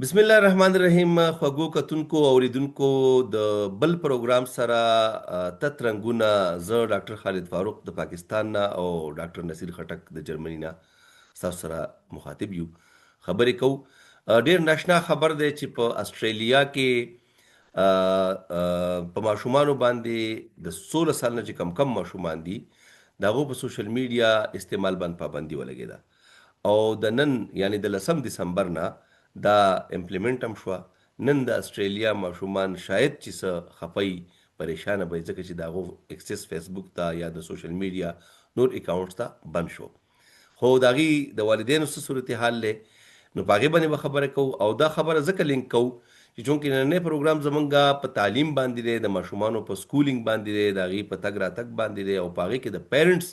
بسم الله الرحمن الرحیم. خوږو کتونکو اوریدونکو د بل پروګرام سره تت رنګونه. زه ډاکټر خالد فاروق د پاکستان نه او ډاکټر نصیر خټک د جرمني نه تاسو سره مخاطب یو. خبرې کوو. ډیر ناشنا خبر دی چې په استرالیا کې په ماشومانو باندې د 16 سال نه چې کم ماشومان دي دغه په سوشل میډیا استعمال باندې پابندي ولګېده او د نن یعنی د 10 دسمبر نه دا امپلیمنٹ هم شو. نن د استرالیا ماشومان شاید چې څه خفای پریشانه به ځکه چې داغو اکسس فیسبوک ته یا د سوشل میډیا نور اکاونټس ته بند شو. خو داغي د والدینو څه صورتحال له نو پاغه باندې خبره کو او دا خبره ځکه لینک کو چې چونکې نن پروګرام زمونږه په تعلیم باندې دی، د ماشومانو په سکولینګ باندې دی، داغي په تګ راتګ باندې دی او پاغه کې د پیرنټس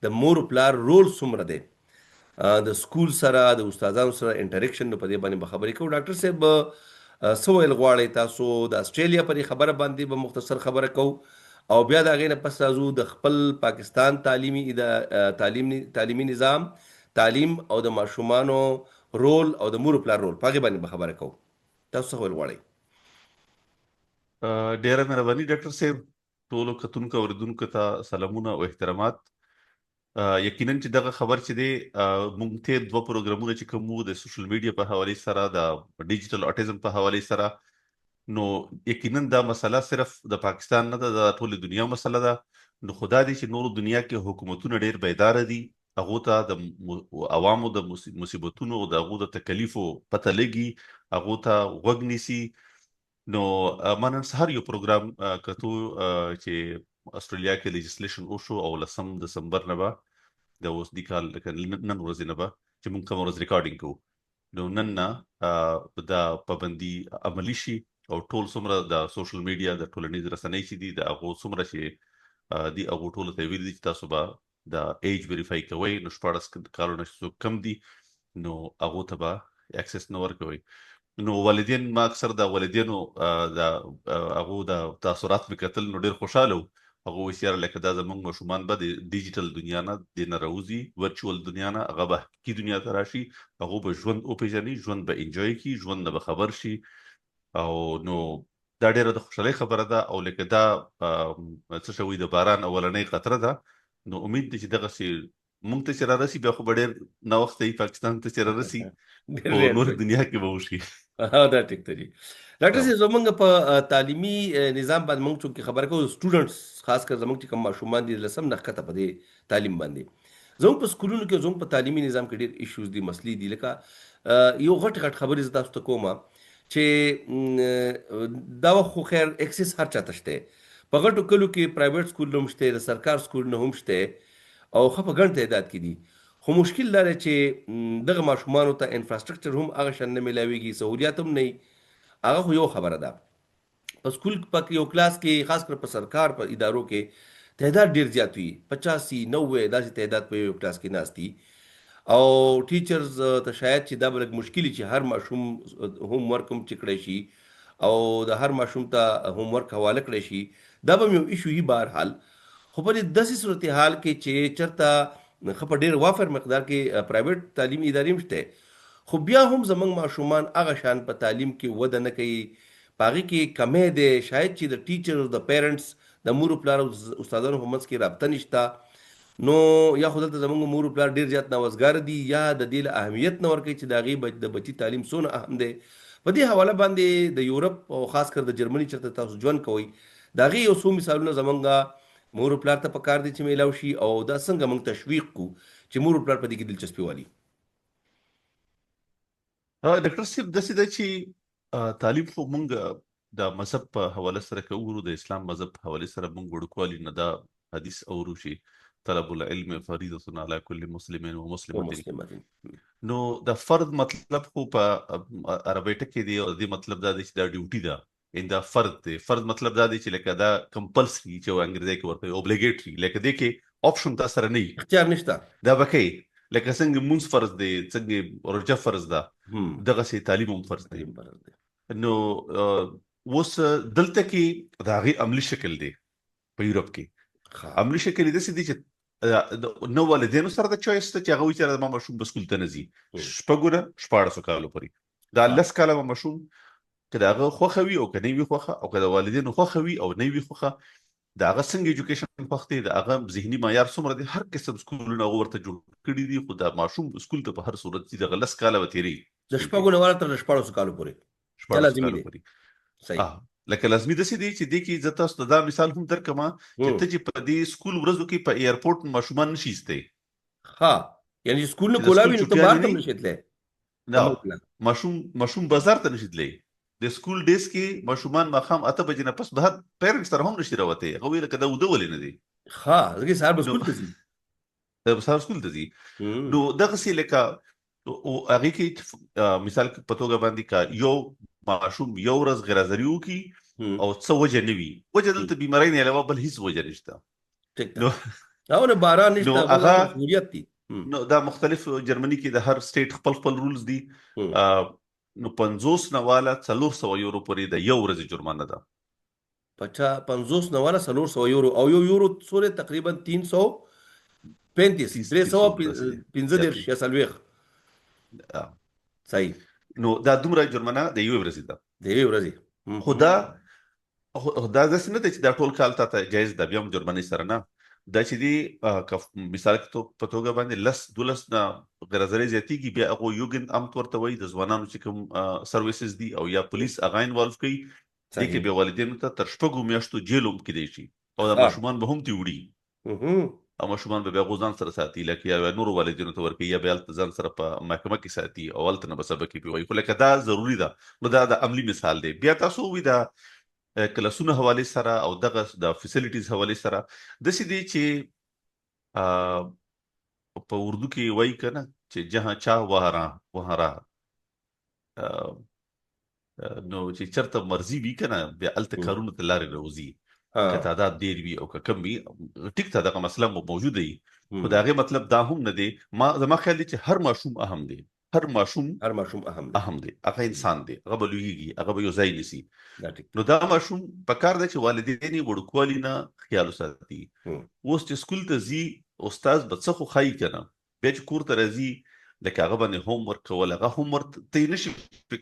د مور پلار رول څومره دی د سکول سره د استادانو سره انټریکشن په دې باندې به خبرې کوو. ډاکټر صاحب سو ویل غواړي تاسو د استرالیا پر خبره باندې به مختصر خبره کوو او بیا دا غینه پس راځو د خپل پاکستان تعلیمي نظام، تعلیم او د ماشومانو رول او د مور پلار رول پاغه باندې به خبره کوو. تاسو سو ویل غواړي. ډیره مهرباني ډاکټر صاحب. ټولو کتونکو اوریدونکو ته سلامونه او احترامات. یقینا چې دغه خبر چې دی مونږ ته دوه پروګرامونه چې کوم د سوشل میډیا په حواله سره د ډیجیټل اټیزم په حواله سره، نو یقینا دا مسله صرف د پاکستان نه ده، د ټول دنیا مسله ده. نو خدا دې چې نور دنیا کې حکومتونه ډیر بیدار دي، هغه ته د عوامو د مصیبتونو او د هغه د تکلیفو پته لګي، هغه ته وګ نیسي. نو مانن سهار یو پروګرام کتو چې استرالیا کې لیجسلیشن وشو او 10 دسمبر نه به د اوس د کال نن ورځ نه به چې موږ کوم ورځ ریکارډینګ کوو، نو نن نه دا پابندي عملی شي او ټول څومره د سوشل میډیا د ټولنیز رسنۍ چې دي د هغه څومره چې دی هغه ټول ته ویل دي چې تاسو به د ایج ویریفای کوئ. نو 14 کالونه څو کم دي نو هغه ته به اکسس نه ورکوي. نو والدین ما اکثر د والدینو د هغه د تاثیرات وکتل نو ډیر خوشاله وو. هغه وسیاره لکه دا زمونږ ماشومان به د ډیجیټل دنیا نه د ناروزي ورچوال دنیا نه هغه به کی دنیا ته راشي، هغه به ژوند او پیژني، ژوند به انجوای کی، ژوند به خبر شي. او نو دا ډیره د خوشحالۍ خبره ده. او لکه دا څه شوی د باران اولنۍ خطر ده، نو امید دي چې دغه سي مونږ ته سره راسي بیا خو ډیر نو وخت یې پاکستان ته سره راسي او نور دنیا کې به وشي. دا ټیک دی ډاکټر صاحب. زمونږ په تعلیمي نظام باندې مونږ چې خبره کوو سټوډنټس خاص کر زمونږ چې کوم ماشومان دي لسم نخته په دې تعلیم باندې زمونږ په سکولونو کې زمونږ په تعلیمي نظام کې ډېر ایشوز دي، مسلې دي. لکه یو غټ خبرې زه تاسو ته کومه چې دا خو خیر اکسس هر چاته شته، په غټو کلو کې پرایویټ سکول هم شته، د سرکار سکول نه هم شته او خو په ګڼ تعداد کې دي. خو مشکل دا دی چې دغه ماشومانو ته انفراستراکچر هم هغه شان نه ملاویږي، سہولیات هم نه. هغه خو یو خبره ده. په سکول په یو کلاس کې خاص کر په سرکار په ادارو کې تعداد ډیر زیات وي، 85 90 داسې تعداد په یو کلاس کې ناست دي او ټیچرز ته شاید چې دا بلک مشکلی چې هر ماشوم هوم ورک هم چکړی شي او د هر ماشوم ته هوم ورک حواله کړی شي، دا به یو ایشو هی بهر حال. خو په داسې صورتحال کې چې چرته خو په ډیر وافر مقدار کې پرایویټ تعلیمي ادارې مشته، خو بیا هم زمونږ ماشومان هغه شان په تعلیم کې وده نه کوي، پاغي کې کمې ده. شاید چې د ټیچر او د پیرنټس د مور پلار او استادانو په منځ کې رابطه نشته، نو یا خو دلته زمونږ مور پلار ډیر زیات نوازګار دي یا د دې له اهمیت نه ورکوي چې د هغې د بچي تعلیم څونه اهم دی. په دې حواله باندې د یورپ او خاص کر د جرمني چېرته تاسو ژوند کوئ د هغې یو څو مثالونه زمونږ مور پلار ته پکار دي چې میلاو شي او دا څنګه موږ تشویق کو چې مور پلار په دې کې دلچسپي والي. ډاکټر صاحب داسې ده چې تعلیم خو مونږ د مذهب په حواله سره کوو، د اسلام مذهب په حواله سره مونږ وړوکوالي نه دا حدیث اورو چې طلب العلم فریضة علی کل مسلم و مسلمة. نو د فرض مطلب خو په عربی ټکي دی او د مطلب دا دی چې دا ډیوټي ده، ان دا فرض دی. فرض مطلب دا دی چې لکه دا کمپلسري چې انګریزي کې ورته اوبلیګیټري، لکه دې کې آپشن تاسو سره نه اختیار نشته، دا بکې لکه څنګه مونږ فرض دی، څنګه روژه فرض ده، دغه سي تعلیم هم فرض دی. نو اوس دلته کې دا غي عملی شکل دی په یورپ کې. عملی شکل دی چې نو والدینو سره د چويس ته چې هغه چې ما مشوم بسکول ته نزي شپګونه 1400 کالو پورې دا ها 10 کاله به ماشوم که د هغه خوښه وي او که نه وي خوښه او که د والدینو خوښه وي او نه وي خوښه د هغه څنګه ایجوکیشن خوښ دی د هغه ذهني معیار څومره دی هر قسم سکولونه هغه ورته جوړ کړي دي خو د ماشوم سکول ته په هر صورت چې دغه 10 کاله به تېرېږي د سکول کې شپږو نه تر 14 کالو پورې دا 14 لازمي کالو دی. پورې صحیح. لکه لازمي داسې دی چې دې کې زه تاسو ته دا مثال هم درکړم چې ته چې په دې سکول ورځو کې په ایرپورټ ماشومان نشي ایستی ها یعنی سکول نه چې د کولاوي سکول نو ته چټیانې بهر ته نه نشې تللی نه د ملک نه. ماشوم بازار ته نشي تللی د سکول ډیز کې ماشومان ماښام 8 بجې نه پس بهر پیرنټس سره هم نشي راوتی هغه ویل کده وده ولې نه دی ها ځکه سهار به نو سکول ته ځي. د سهار سکول ته ځي نو دغه سي لکه او هغه کې مثال په توګه باندې کا یو ماشوم یو ورځ غرازریو کی او څه وجه نه وي وجه دلته بیماری نه علاوه بل هیڅ وجه نشته. ټیک نو ده او نه باران نو نشته بل هغه مسؤلیت دي. نو دا مختلف جرمني کې د هر سټیټ خپل رولز دي نو 50 نه والا 400 یورو پورې د یو ورځ جرمانه ده. 50 نه والا 300 یورو او یو یورو څوره تقریبا 335 315 یا سلويخ. صحیح. نو دا دومره جرمانه د یو ورځې ده د یو ورځې خدا داسې نه دی چې دا ټول کال ته جایز ده بیا هم جرمنۍ سره نه دا چې دی مثال په توګه باندې 10-12 نه غرضري زیاتېږي بیا هغه یوګن امت ورته وایي د ځوانانو چې کوم سرویسز دي او یا پولیس هغه انوالو کوي دې کې بیا والدینو ته تر 6 میاشتو جیل هم کېدی شي او د ماشومان به هم تیوړي او ماشومان به بیا غوځان سره ساتي لکه یا نور والدینو ته ورکوي یا بیا ځان سره په محکمه کې ساتي او هلته نه به سبق یې وایي خو لکه دا ضروري ده نو دا د عملي مثال دی. بیا تاسو وي دا کلاسونو حواله سره او دغه د فیسیلیټیز حواله سره د سې دي چې په اردو کې وایي کنه چې جهاں چاه وهرا نو چې چرته مرضی وی کنه بیا الته کارونه ته لارې راوځي که تعداد ډیر وي او که کم وي ټیک ته دغه مسله موجوده وي خو د هغې مطلب دا هم نه دی زما خیال دی چې هر ماشوم اهم دی هر ماشوم اهم دی هغه انسان دی هغه به لویږي هغه به یو ځای نیسي نو دا ماشوم په کار دی چې والدین یې وړوکوالي نه خیال وساتي اوس چې سکول ته ځي استاد به څه خو ښایي که نه بیا چې کور ته راځي لکه هغه باندې هوم ورک کول هغه هوم ورک ته یې نشي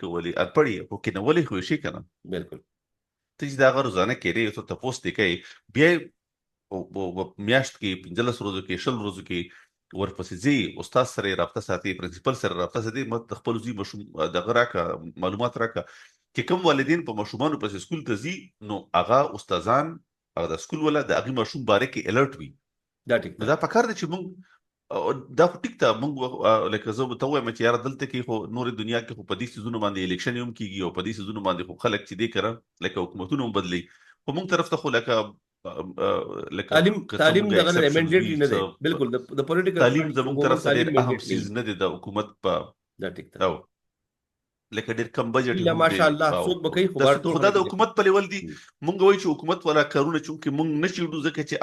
کولی اړپړ یې خو کینولی خو یې شي که نه بالکل ته چې د هغه روزانه کېدی ته تپوس دې کوي بیا میاشت کې 15 ورځو کې 20 ورځو کې ورپسې ځي استاد سره رابطه ساتي پرنسپل سره رابطه ساتي د خپل زوی ماشوم دغه راکړه معلومات راکړه چې کوم والدین په ماشومانو پسې سکول ته ځي نو هغه استادان هغه د سکول ولا د هغې ماشوم باره کې الرټ وي دا ټیک دا پکار دی چې موږ دا خو ټیک ته موږ لکه زه به ته وایم چې یاره دلته کې خو نورې دنیا کې خو په دې څیزونو باندې الیکشن هم کېږي او په دې څیزونو باندې خو خلک چې دی کړه لکه حکومتونه هم بدلي خو موږ طرف ته خو لکه تعلیم دغه منډیټری نه دی بالکل د پولیټیکل تعلیم زموږ طرف ته ډېر اهم چیز نه دی د حکومت په دا ټیک ده لکه ډېر کم بجټ یا ماشاءالله څوک به کوي خدا د حکومت په لیول دي مونږ وایو چې حکومت ولا کارونه چونکې مونږ نشو ډو ځکه چې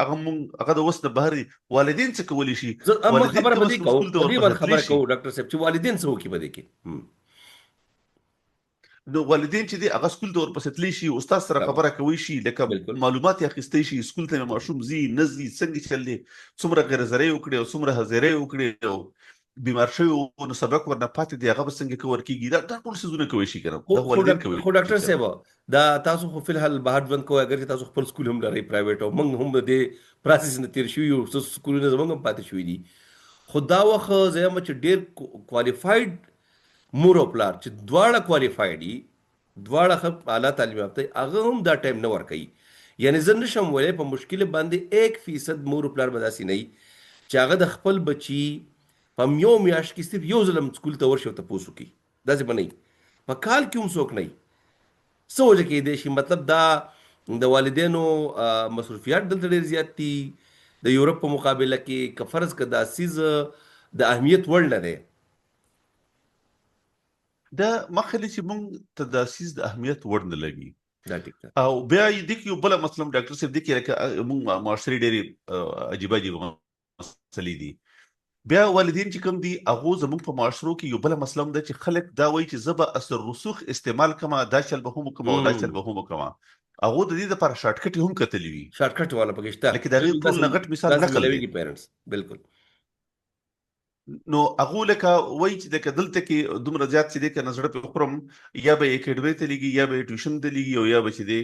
هغه د وسنه بهر والدین څه کولی شي والدین خبره بدی کوو تقریبا خبره کوو ډاکټر صاحب چې والدین څه وکي بده کې نو والدین چې دی هغه سکول ته ورپسې تللی شي استاد سره خبره کوي شي لکه معلومات یې اخیستی شي سکول ته ماشوم ځي نه ځي څنګه چل دی څومره غرضرۍ وکړي او څومره حاضرۍ وکړي او بیمار شوی نو سبق ورنه پاتې دی هغه به څنګه کور کېږي دا ټول څیزونه کولی شي که نه دا والدین کوي خو ډاکټر صاحب دا تاسو خو فی الحال بهر ژوند کوئ اگر چې تاسو خپل سکول هم لرئ پرایویټ او موږ هم د دې پروسس نه تېر شوي یو څه سکولونه زموږ هم پاتې شوي دي خو دا وخت زه یم چې ډېر کوالیفاید مور او پلار چې دواړه کوالیفاید دي دواړه ښه اعلی تعلیم یافته هغه هم دا ټایم نه ورکوي یعنی زه نشم ویلی په مشکل باندې 1% مور او پلار به داسې نه وي چې هغه د خپل بچي په یو میاشت کې صرف یو ځل هم سکول ته ورشي او تپوس وکړي داسې به نه وي په کال کې هم څوک نه وي څه وجه کېدی شي مطلب دا د والدینو مصروفیات دلته ډېر زیات دي د یورپ په مقابله کې که فرض که دا څیز د اهمیت وړ نه دی دا مخلي چې مونږ ته د سیز د اهمیت وړ نه لګي دا ټیک ده او بیا دې کې یو بل مسله ډاکټر صاحب دې کې لکه مونږ معاشري ډېرې عجیبه مسلې دي بیا والدین چې کوم دي هغه زموږ په معاشرو کې یو بل مسله ده چې خلک دا وایي چې زه به اثر رسوخ استعمال کما دا چل به هم کوم او دا چل به هم کما هغه د دې لپاره شارټ کټ هم کتلی وي شارټ کټ والا پکې شته لکه دا ټول نغټ مثال نقل کوي پیرنټس بالکل نو هغه لکه وایي چې لکه دلته کې دومره زیات چې دی کنه زړه په خورم یا به اکیډمي ته لګي یا به ټیوشن ته لګي او یا به چې دی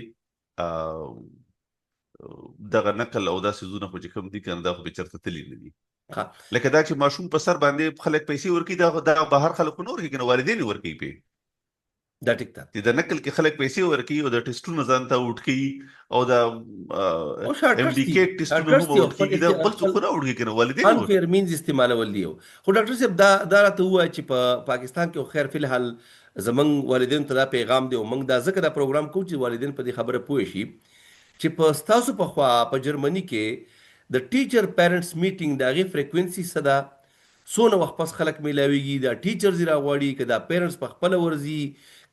دغه نقل او داسې زونه خو چې کوم دي کنه دا خو به چرته تللی نه دي ها لکه دا چې ماشوم په سر باندې خلک پیسې ورکړي دا بهر خلک نور کې کنه والدین ورکړي په دا ټیک ده چې د نقل کې خلک پیسې ورکړي او د ټیسټونو ځان ته وټکي او د او ام شارټکټس ډي دي کې ټیسټونو هم شارټکټس دي او وټکي دا بل څه خو نه وټکي کنه والدین انفیر مینز استعمالول دی خو ډاکټر صاحب دا راته وایي چې په پاکستان کې خو خیر فی الحال زمنګ والدین ته دا پیغام دی او موږ دا ځکه دا پروګرام کوو چې والدین په دې خبره پوه شي چې په ستاسو په خوا په جرمني کې د ټیچر پیرنټس میټینګ د هغې فریکوینسي څه ده څونه وخت پس خلک میلاویږي دا ټیچرز یې راغواړي که دا پیرنټس په خپله ورځي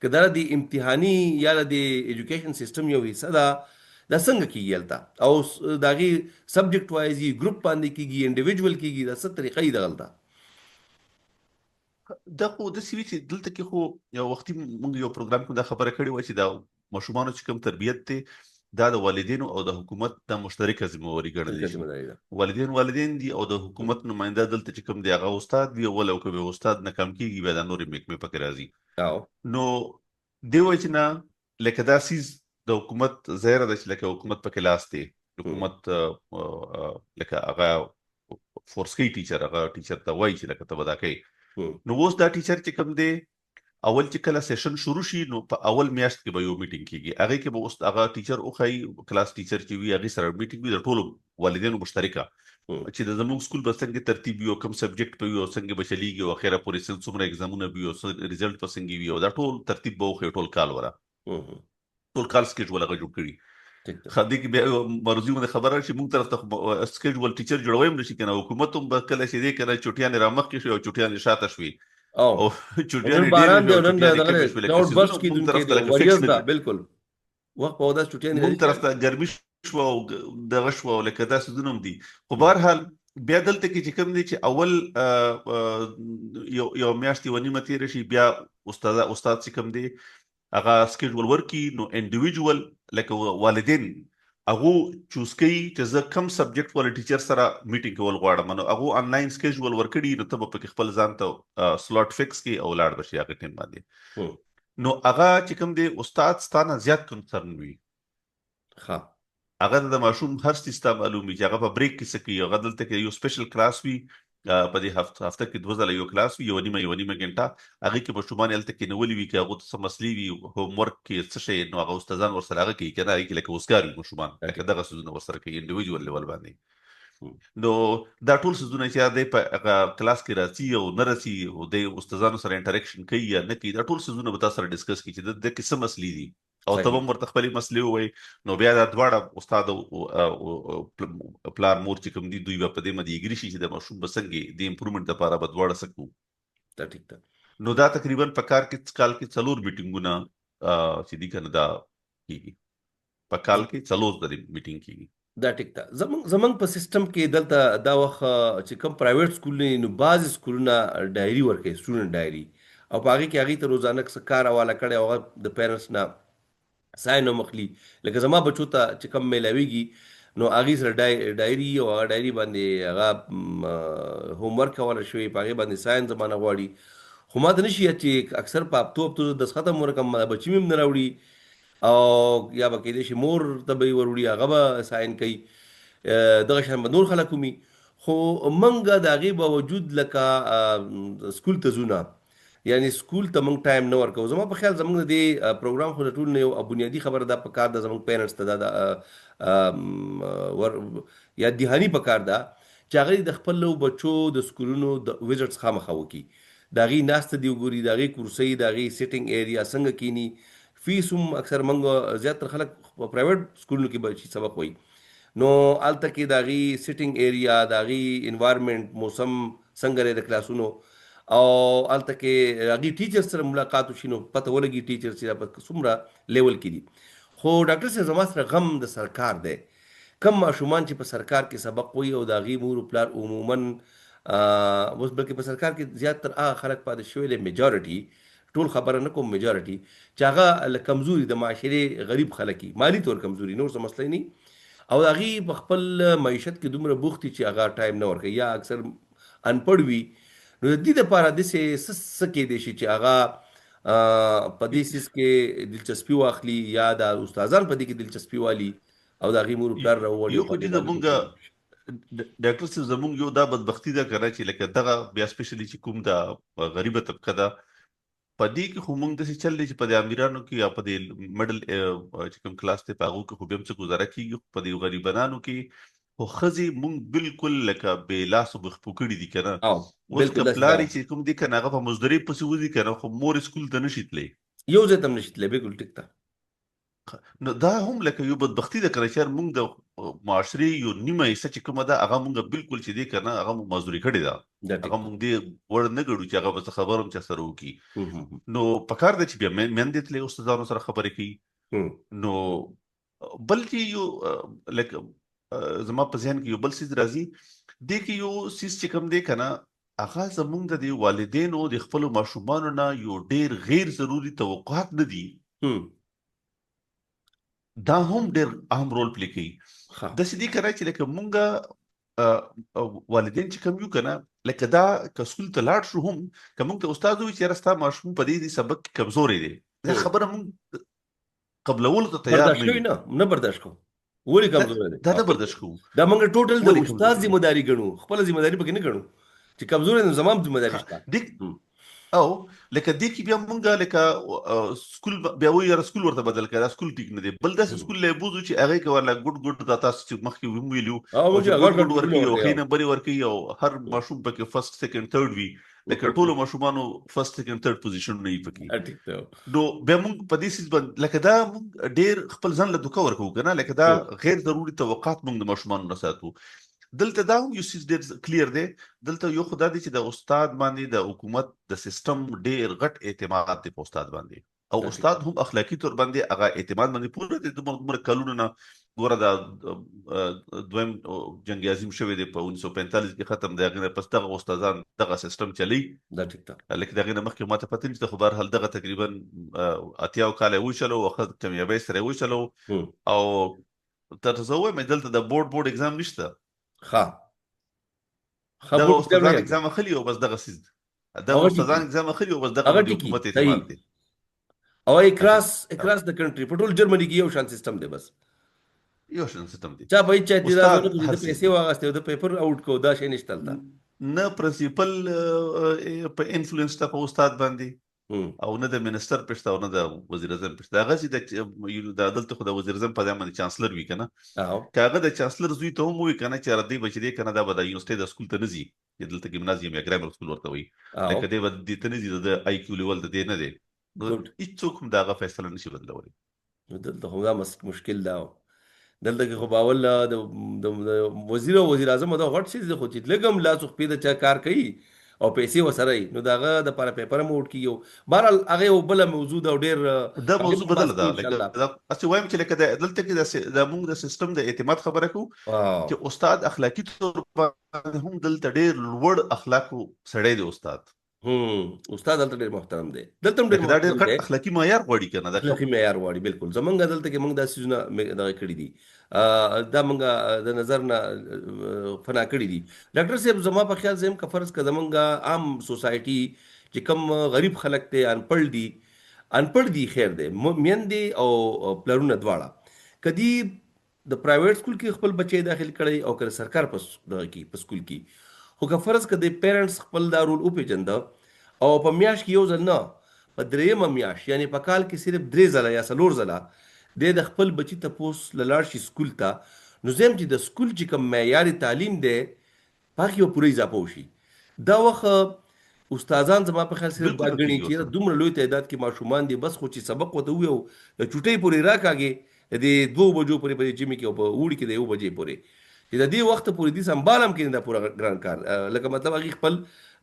که دا د امتحاني یا د ایجوکیشن سیستم یو حصه ده دا څنګه کیږي هلته او د هغې سبجیکټ وایز ګروپ باندې کیږي انډیویجول کیږي دا څه طریقه یې دغلته دا خو داسې وي چې دلته کې خو یو وختي موږ یو پروګرام کې دا خبره کړې وه چې دا ماشومانو چې کوم تربیت دی دا د والدینو او د حکومت د مشترکه ذمہواري ګڼل شي والدین دي او د حکومت نماینده دلته چې کوم دی هغه استاد وي او که به استاد ناکام کیږي بیا دا نورې محکمې پکې راځي نو دی وایي چې نه لکه دا سیز د حکومت ظاهره ده چې لکه حکومت پکې لاس دی حکومت لکه هغه فورس کوي ټیچر هغه ټیچر ته وایي چې لکه ته به دا کوي نو اوس دا ټیچر چې کوم دی اول چې کله سیشن شروع شي نو په اول میاشت کې به یو میټینګ کیږي هغه کې به اوس هغه ټیچر او خای کلاس ټیچر چې وي هغه سره میټینګ وي د ټولو والدینو مشترکه چې د زموږ سکول به څنګه ترتیب وي او کوم سبجیکټ په وي او څنګه به چلیږي او اخیرا پورې څومره ایگزامونه وي او ریزلټ په څنګه وي او دا ټول ترتیب به خو ټول کال ورا ټول کال سکیجول هغه جوړ کړي خدای کې به مرزي خبره شي موږ طرف ته سکیجول ټیچر جوړوي نشي کنه حکومت هم به کله شي دې کنه چټیان رامخ کې شي او چټیان شاته شوي او چټیان باران دی نن دغه کلاود برس کې دونکو وریځ ده بالکل وخت په ودا چټیان موږ طرف ته ګرمي شو او دغه شو لکه دا سودونم دي خو بهر حال بیا دلته کې چې کوم دي چې اول یو میاشتې ونیمه تیر شي بیا استاد چې کوم دي هغه سکیجول ورکی نو انډیویډوال لکه والدین هغه چوز کوي چې زه کم سبجیکټ ول ټیچر سره میټینګ کول غواړم نو هغه انلاین سکیجول ورکړي نو ته په خپل ځان ته سلاټ فکس کی او لاړ بشي هغه ټیم باندې نو هغه چې کوم دی استاد ستانه زیات کنسرن وي ها هغه د ماشوم هر سیستم معلومي چې هغه په بریک کې سکی هغه دلته کې یو سپیشل کلاس وي په دې هفته کې 2000 یو کلاس وي یو نیمه غنټه هغه کې ماشومان الته کې نولې وي کې هغه څه مسلې وي هوم ورک کې څه شي نو هغه استادان ورسره هغه کې کنه هغه لکه اوسګار ماشومان لکه دغه سوزونه ورسره کې انډیویډوال لیول باندې نو دا ټول سوزونه چې د په کلاس کې راځي او نه راځي او د استادانو سره انټریکشن کوي یا نه کوي دا ټول سوزونه به تاسو سره ډیسکس کړي چې د کیسه مسلې دي او ته هم ورته خپلې مسلې وای نو بیا دا دواړه استاد او پلان مور چې کوم دي دوی په دې باندې اګری شي چې د ماشوم بسنګي د امپروومنت لپاره به دواړه سکو دا ټیک ده نو دا تقریبا په کال کې څلور میټینګونه چې دي کنه دا کیږي په کال کې څلور د میټینګ کیږي دا ټیک ده زمنګ په سیستم کې دلته دا وخت چې کوم پرایویټ سکول نو بعض سکولونه ډایري ورکوي سټوډنټ ډایري او په هغه کې هغه ته روزانه څه کار حواله کړي او د پیرنټس نه ساين نو مخلي لکه زما بچو ته چې کم میلاویږي نو هغه سره ډایري او هغه ډایري باندې هغه هوم ورک ولا شوی په هغه باندې ساين زمانه غواړي خو ما ته نشي چې اکثر په اپتوب د ختم ورکم بچی مم نه راوړي او یا به کې دې مور ته به وروړي هغه به ساين کوي دغه شان نور خلک کومي خو منګه د هغه باوجود لکه سکول ته زونه یعنی سکول ته موږ ټایم نه ورکو زما په خیال زموږ د پروګرام خو ټول نه یو بنیادی خبره ده په کار د زموږ پیرنټس ته دا یا دهانی په کار ده چې هغه د خپل بچو د سکولونو د ویزټس خامخا وکي دا غي ناست دی وګوري دا غي کرسي دا غي سیټینګ ایریا څنګه کینی فیس هم اکثر موږ زیاتره خلک په پرایویټ سکولونو کې بچي سبق وایي نو الته کې دا غي سیټینګ ایریا دا غي انوایرنمنت موسم څنګه لري د کلاسونو او الته کې هغه ټیچر سره ملاقات وشي نو پته ولګي ټیچر چې په څومره لیول کې دي خو ډاکټر صاحب زما سره غم د سرکار دی کم ماشومان چې په سرکار کې سبق وایي او د هغې مور پلار عموما اوس بلکې په سرکار کې زیاتر هغه خلک پاتې شوي دی میجارټي ټول خبره نه کوم میجارټي چې هغه کمزوري د معاشرې غریب خلک مالی طور کمزوري نور څه مسله نه او هغې په خپل معیشت کې دومره بوختي چې هغه ټایم نه ورکوي یا اکثر انپړ وي نو د دې دپاره داسې څه کیدای شي چې هغه په دې سیس کې دلچسپي واخلي یا د استادان په دې کې دلچسپي والي او د هغې مور و پلار راووړي یو او خو په دې دې باندې وکړي. زمونږ ډاکټر صاحب زمونږ یو دا بدبختي ده کنه چې لکه دغه بیا سپیشلی چې کوم دا غریبه طبقه ده په دې کې خو موږ داسې چل دی چې په دې امیرانو کې یا په دې مډل چې کوم کلاس دی په هغو کې خو بیا هم څه ګزاره کېږي خو په دې غریبانو کې خو ښځې موږ بالکل لکه بې لاسو بخپو کړي دي که نه او اوس بالکل که داسې پلار ده. یې چې کوم دی که نه هغه په مزدورۍ پسې وځي که نه خو مور یې سکول ته نه شي تللی یو ځای ته هم نشي تللی. بالکل ټیک ده. نو دا هم لکه یو بدبختي ده که نه چې یار موږ د معاشرې یو نیمه حصه چې کومه ده هغه موږ بالکل چې دی که نه هغه موږ مزدوري کړې ده دا ټیک هغه ده. موږ دې وړ نه ګڼو چې هغه به څه خبر هم چا سره وکړي هم هم هم. نو پکار ده چې بیا میندې تلې استادانو سره خبرې کوي هم. نو بل چې یو لکه زما په ذهن کې یو بل څیز راځي دې کې یو څیز چې کوم دی که نه هغه زموږ د دې والدینو د خپلو ماشومانو نه یو ډېر غیر ضروري توقعات نه دي هم. دا هم ډېر اهم رول پلی کوي ښه. داسې دي که نه چې لکه مونږ والدین چې کوم یو که نه لکه دا که سکول ته لاړ شو هم که مونږ ته استاد ووایي چې یاره ستا ماشوم په دې سبق کې کمزوری دی دا خبره مونږ قبلولو ته تیار برداشت نه کوي یو نه برداشت کوو. ولې کمزوری دی؟ دا نه برداشت کوو دا موږ ټوټل د ولې استاد کمزوری دی ذمہ داري ګڼو، خپله ذمہ داري پکې نه ګڼو چې کمزوری دی نو زما هم ذمہ داري شته. دې او لکه دې کې بیا مونږ لکه سکول بیا وایي یاره سکول ورته بدل کړه دا سکول ټیک نه دی بل داسې سکول لی بوځو چې هغې کې ورله ګډ دا تاسو چې مخکې هم ویلي وو چې ګډ ورکوي او ښې نمبرې ورکوي او هر ماشوم پکې فرسټ سیکنډ تھرډ وي لکه ټولو ماشومانو فرسټ سیکنډ تھرډ پوزیشنونه یې پکې نو بیا مونږ په دې څیز باندې لکه دا مونږ ډېر خپل ځان له دوکه ورکوو که نه لکه دا غیر ضروري توقعات مونږ د ماشومانو نه ساتو دلته دا هم یو څیز ډېر کلیر دی دلته یو خو دا دی چې د استاد باندې د حکومت د سیستم ډېر غټ اعتماد دی په استاد باندې او استاد هم اخلاقي طور باندې هغه اعتماد باندې پوره دی دومره کلونو نه ګوره دا دویم جنګ عظیم شوی دی په 1945 کې ختم دی هغې نه پس دغه استادان دغه سیستم چلی دا ټیک ده. لکه د هغې نه مخکې ماته پته نشته خو بهرحال دغه تقریبا اتیاو کاله یې وچلو او ښه کامیابۍ سره یې وچلو او درته زه ووایم دلته د بورډ اگزام نشته دغه استادان اگزام اخلي او بس دغه څیز دغه استادان اگزام اخلي او بس دغه د حکومت اعتماد دی او اکراس د کنټري په ټول جرمني کې یو شان سیستم دی بس یو شان سیستم دی چا به هیڅ چا اعتراض ونه کړي د پیسې واغستې د پیپر آوټ کو دا شی نشته دلته نه پرنسپل په انفلوئنس ته په استاد باندې او نه د منستر پښته او نه د وزیر اعظم پښته هغه چې د دلته خو د وزیر اعظم په ځای باندې چانسلر وي کنه که هغه د چانسلر زوی ته هم وي کنه چې ردی بچی دی کنه دا به د یونیورسيټي د سکول ته نه ځي دلته ګیمنازیوم یا ګرامر سکول ورته وي لکه دی به دې ته نه ځي د آی کیو لیول د دې نه دی نو هیڅوک هم دا هغه فیصله نشي بدلولی دلته خو دا مشکل ده دلته کې خو باول د وزیر او وزیر اعظم دا غټ شي خو چې لګم لاس خپې د چا کار کوي او پیسې وسره وي نو دغه د لپاره پیپر هم وټ کیږي بهرحال هغه یو بله موضوع ده او ډېر دا موضوع بدله ده هسې وایم چې لکه دلته کې د موږ د سیستم د اعتماد خبره کوو چې استاد اخلاقي طور باندې هم دلته ډېر لوړ اخلاقو سړی دی استاد دلته ډېر محترم دی دلته هم دا ډېر غټ اخلاقي معیار غواړي که نه اخلاقي معیار غواړي بالکل زمونږ دلته کې موږ دا څیزونه دغه کړي دي دا موږ د نظر نه فنا کړي دي ډاکټر صاحب زما په خیال زم که فرض که زمونږ عام سوسایټي چې کوم غریب خلک دی انپړ دي خیر دی میندې او پلرونه دواړه کدي د پرایویټ سکول کې خپل بچی داخل کړي او که سرکار په سکول کې خو که فرض که د پیرنټس خپل دا رول وپېژنده او په میاشت کې یو ځل نه په درېیمه میاشت یعنې په کال کې صرف 3 ځله یا 4 ځله د خپل بچي تپوس لاړ شي سکول ته نو زم چې د سکول چې کوم معیاري تعلیم دی پاک یو پوره اضافه وشي دا وخت استادان زما په خیال سره دا غني چې دومره لوی تعداد کې ماشومان دي بس خو چې سبق وته ویو د چټۍ پورې راکاږي د 2 بجو پورې په جمی کې او په وړي کې د 1 بجې پورې چې د دې وخت پورې دي سمبالم کې دا پورا ګران کار لکه مطلب هغه خپل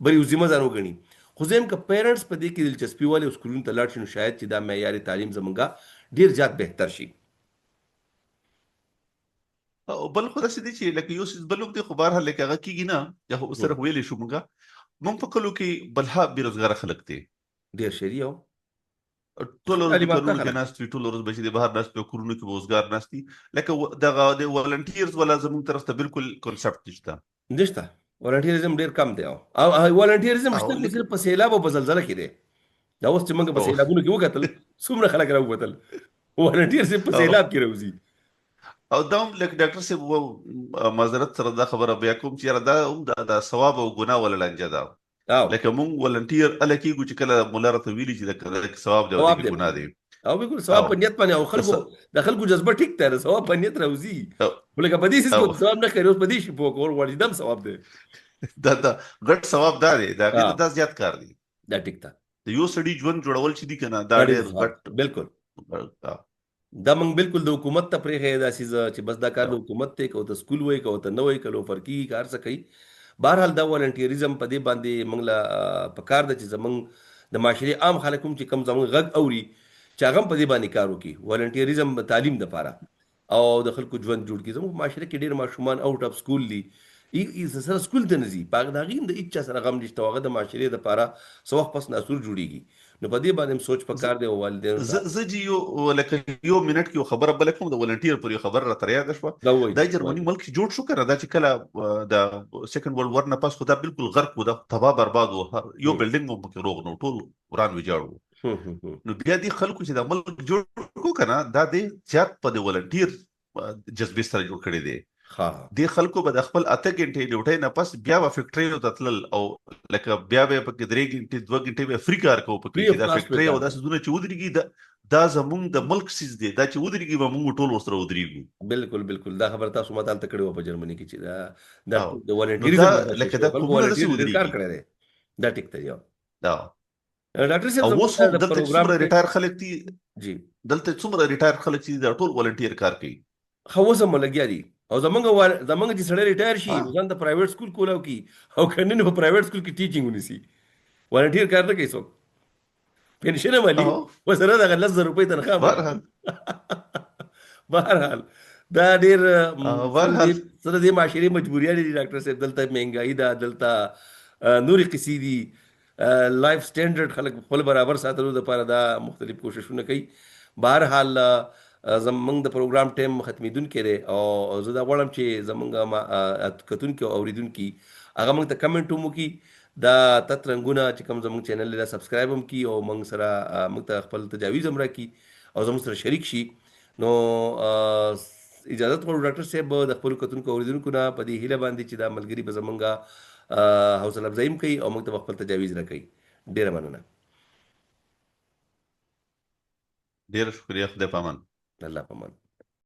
بری ذمہ ځان وګڼي خو زم که پیرنټس په دې کې دلچسپي والي او سکولونو ته لاړ شي نو شاید چې دا معیاري تعلیم زمونږه ډیر زیات بهتر شي بل خو داسې دي چې لکه یو څیز بل وخت خو بهرحال لکه هغه کېږي نه یا خو سره ویلی شو موږ په کلو کې بلها بېروزګاره خلک دي ډېر شری یو ټول ورځ په کورونو کې ناست وي ټول ورځ بچي د بهر ناست په کورونو کې وزګار ناست دي لکه دغه د والنټیرز ولا زموږ طرف ته بالکل کنسپټ نشته والنټیریزم ډیر کم دی او والنټیریزم او شته خو لیک صرف په سیلاب او په زلزله کې دی. دا اوس چې موږ په او سیلابونو کې وکتل څومره خلک راووتل، والنټیر صرف په او سیلاب کې راوځي. او دا هم لکه ډاکټر صاحب معذرت سره دا خبره بیا کوم چې یاره دا هم د ثواب او ګناه ولا لانجه ده. او لکه مونږ ولنټیر اله کېږو چې کله مولا راته ویلي چې د ثواب دی او ثواب د دی ګناه پکې، دی. او بالکل او ثواب په نیت باندې، او د خلکو د خلکو جذبه ټیک ده، د ثواب په نیت راوځي. او خو لکه په دې سیس او کې ثواب نه کوي، اوس په دې شي پوه کول غواړي، دم ثواب دی. دا غټ ثواب دا دی، دا ها غي دا زیات کار دی. دا ټیک ده. د یو سړي ژوند جوړول چې دي کنه دا دا ډېر ډېر ثواب غټ. بالکل. دا موږ بالکل د حکومت ته پرېښی دا سیز چې بس دا کار د حکومت دی، که ورته سکول وایي که ورته نه وایي که لوفر کېږي که هر څه کوي. بهرحال دا والنټیریزم په دې باندې موږ له پکار ده چې زموږ د معاشرې عام خلک هم چې کم زموږ غږ اوري چې هغه هم په دې باندې کار وکړي. والنټیریزم د تعلیم دپاره او د خلکو ژوند جوړ کړي. زموږ په معاشره کې ډېر ماشومان آوټ اف سکول دي، سره سکول ته نه ځي، په هغه د هغې هم د هېڅ چا سره غم نشته، او هغه د معاشرې دپاره څه وخت پس ناسور جوړېږي. نو په دې باندې هم سوچ پکار دی او والدینو ته. زه چې یو لکه یو منټ کې یو خبره بل کوم د ولنټیر پر یو خبره راته یاد شوه. دا وایي دا جرمني ملک چې جوړ شو کنه دا چې کله د سیکنډ ورلد وار نه پاس خو دا بالکل غرق و، دا تباہ برباد و، یو بلډینګ مو پکې روغ نو ټول وران ویجاړ و. نو بیا دې خلکو چې د ملک جوړ کو کنه دا دې زیات په د ولنټیر جذبې سره جوړ کړی دی. ها دې خلکو به د خپل اته غنټې ډیوټۍ نه پس بیا به فیکټریو ته تلل، او لکه بیا به پکې 3 غنټې 2 غنټې به فری کار کوو پکې چې دا فیکټری او دا سونه چې ودرېږي دا زمونږ د ملک سیز دی، دا چې ودرېږي به موږ ټول ورسره ودرېږو. بالکل بالکل دا خبر تاسو ما ته کړې و په جرمني کې چې دا او د نو والنټیریزم دا لکه دا کومه داسې ډېر کار ودرېږي. کړی دی. دا ټیک دی. یو دا ډاکټر او صاحب اوس هم زموږ د دلته پروګرام څومره ریټایر خلک دي، جی دلته څومره ریټایر خلک چې دا ټول ولنټیر کار کوي. خو اوس هم لګیا دي، او زمونږ چې سړی ریټایر شي ها. ځان ته پرایویټ سکول کولاو کی، او کنه نه په پرایویټ سکول کې ټیچینګ ونیسي. والنټیر کار نه کوي څوک، پنشن مالي او وسره د 1000 روپۍ تنخواه بهرحال بهرحال دا ډیر بهرحال سره د معاشري مجبوریات دي ډاکټر صاحب. دلته مهنګایي ده، دلته نورې قصې دي، لایف سټینډرډ خلک خپل برابر ساتلو دپاره دا مختلف کوششونه کوي. بهرحال زمونږ د پروګرام ټایم ختمېدونکی دی، او زه دا غواړم چې زمونږ کتونکي او اورېدونکي هغه موږ ته کمنټ هم وکړي، دا تت رنګونه چې کوم زموږ چینل دی دا سبسکرایب هم کړي، او موږ سره موږ ته خپل تجاویز هم راکړي او زموږ سره شریک شي. نو اجازت غواړو ډاکټر صاحب د خپلو کتونکو او اورېدونکو نه په دې هیله باندې چې دا ملګري به زمونږ حوصله افزایي هم کوي او موږ ته به خپل تجاویز راکوي. ډېره مننه. ډېره شکریا، خدای پامان. الله پامان.